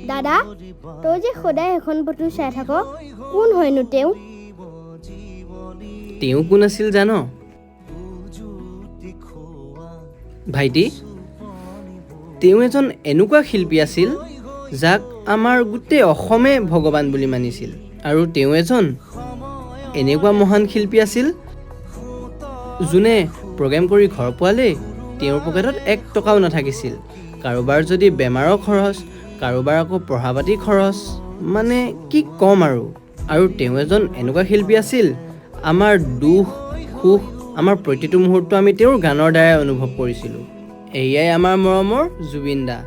দাদা তই যে সদায় এখন ফটো চাই থাক কোন হয়নো তেওঁ তেওঁ কোন আছিল জান ভাইটি তেওঁ এজন এনেকুৱা শিল্পী আছিল যাক আমাৰ গোটেই অসমে ভগৱান বুলি মানিছিল আৰু তেওঁ এজন এনেকুৱা মহান শিল্পী আছিল যোনে প্ৰগ্ৰেম কৰি ঘৰ পোৱালে তেওঁৰ পকেটত 1 টকাও নাথাকিছিল কাৰোবাৰ যদি বেমাৰৰ খৰচ কাৰোবাৰ আকৌ পঢ়া পাতি খৰচ মানে কি কম আৰু তেওঁ এজন এনেকুৱা শিল্পী আছিল আমাৰ দুখ সুখ আমাৰ প্ৰতিটো মুহূৰ্ত আমি তেওঁৰ গানৰ দ্বাৰাই অনুভৱ কৰিছিলোঁ এয়াই আমাৰ মৰমৰ জুবিন দা